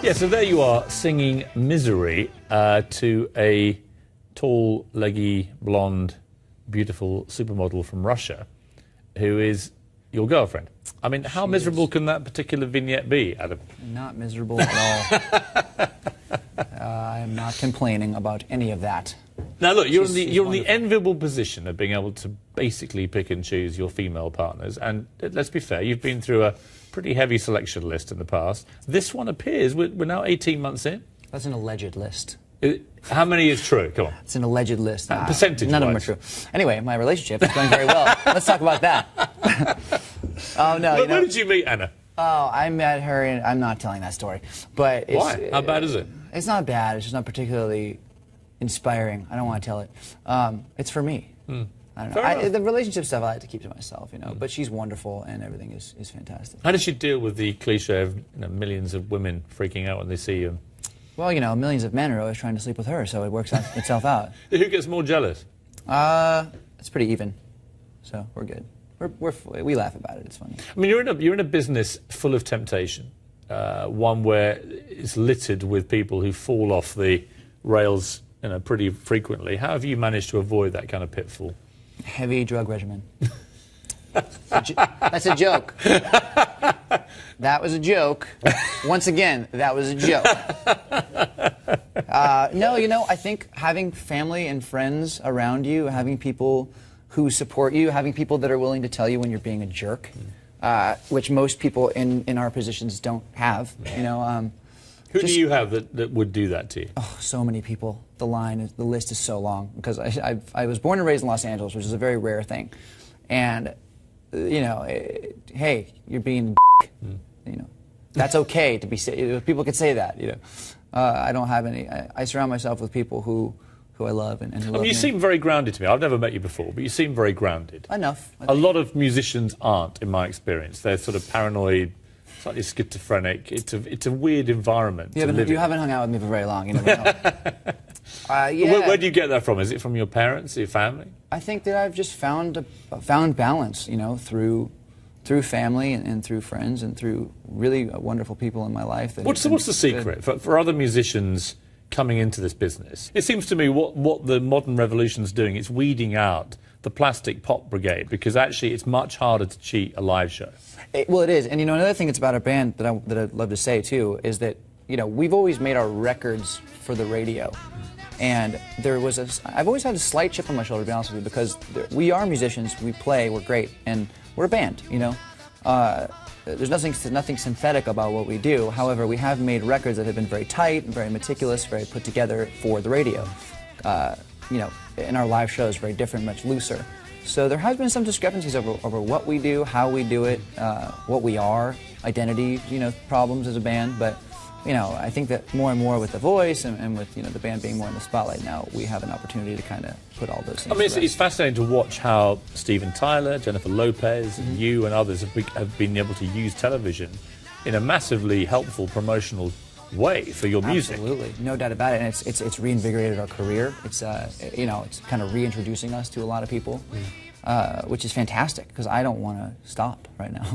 Yeah, so there you are, singing Misery to a tall, leggy, blonde, beautiful supermodel from Russia who is your girlfriend. I mean, how miserable can that particular vignette be, Adam? Not miserable at all. I am not complaining about any of that. Now, look, you're in the enviable position of being able to basically pick and choose your female partners. And let's be fair, you've been through a pretty heavy selection list in the past. This one appears, we're now 18 months in. That's an alleged list. How many is true? Come on. It's an alleged list. Percentage-wise. None of them are true. Anyway, my relationship is going very well. Let's talk about that. Oh, no. Where did you meet Anna? Oh, I met her, and I'm not telling that story. But it's, why? How bad is it? It's not bad. It's just not particularly inspiring. I don't want to tell it. It's for me. I don't know. The relationship stuff I like to keep to myself, you know. But she's wonderful, and everything is fantastic. How does she deal with the cliche of millions of women freaking out when they see you? Well, you know, millions of men are always trying to sleep with her, so it works itself out. Who gets more jealous? It's pretty even, so we're good. We laugh about it. It's funny. I mean, you're in a business full of temptation, one where it's littered with people who fall off the rails, pretty frequently. How have you managed to avoid that kind of pitfall? Heavy drug regimen. That's a joke. That was a joke. Once again, that was a joke. No, you know, I think having family and friends around you, having people who support you, having people that are willing to tell you when you're being a jerk, which most people in our positions don't have, you know. Who do you have that would do that to you? Oh, so many people. The list is so long, because I was born and raised in Los Angeles, which is a very rare thing. And, you know, hey, you're being you know, that's okay to be people could say that, you know. I don't have any. I surround myself with people who I love and who love me. You seem very grounded to me. I've never met you before, but you seem very grounded. Enough. A lot of musicians aren't, in my experience. They're sort of paranoid, slightly schizophrenic. It's a weird environment to live in. You haven't hung out with me for very long. You never know. Yeah. Where do you get that from? Is it from your parents, your family? I think that I've just found balance, you know, through family and through friends and through really wonderful people in my life. What's the secret for other musicians coming into this business? It seems to me what the modern revolution's doing, it's weeding out the plastic pop brigade, because actually it's much harder to cheat a live show. Well, it is. And, you know, another thing that's about our band that I'd love to say, too, is that, you know, we've always made our records for the radio. And I've always had a slight chip on my shoulder, to be honest with you, because we are musicians, we play, we're great, and we're a band, you know. There's nothing synthetic about what we do. However, we have made records that have been very tight and very meticulous, very put together for the radio. You know, in our live shows, very different, much looser. So there has been some discrepancies over what we do, how we do it, what we are, identity, you know, problems as a band. But, you know, I think that more and more with The Voice and with, you know, the band being more in the spotlight now, we have an opportunity to kind of put all those things. I mean, it's fascinating to watch how Steven Tyler, Jennifer Lopez, and you and others have been able to use television in a massively helpful promotional way for your music. Absolutely, no doubt about it. And it's reinvigorated our career. It's you know, it's kind of reintroducing us to a lot of people, which is fantastic, because I don't want to stop right now.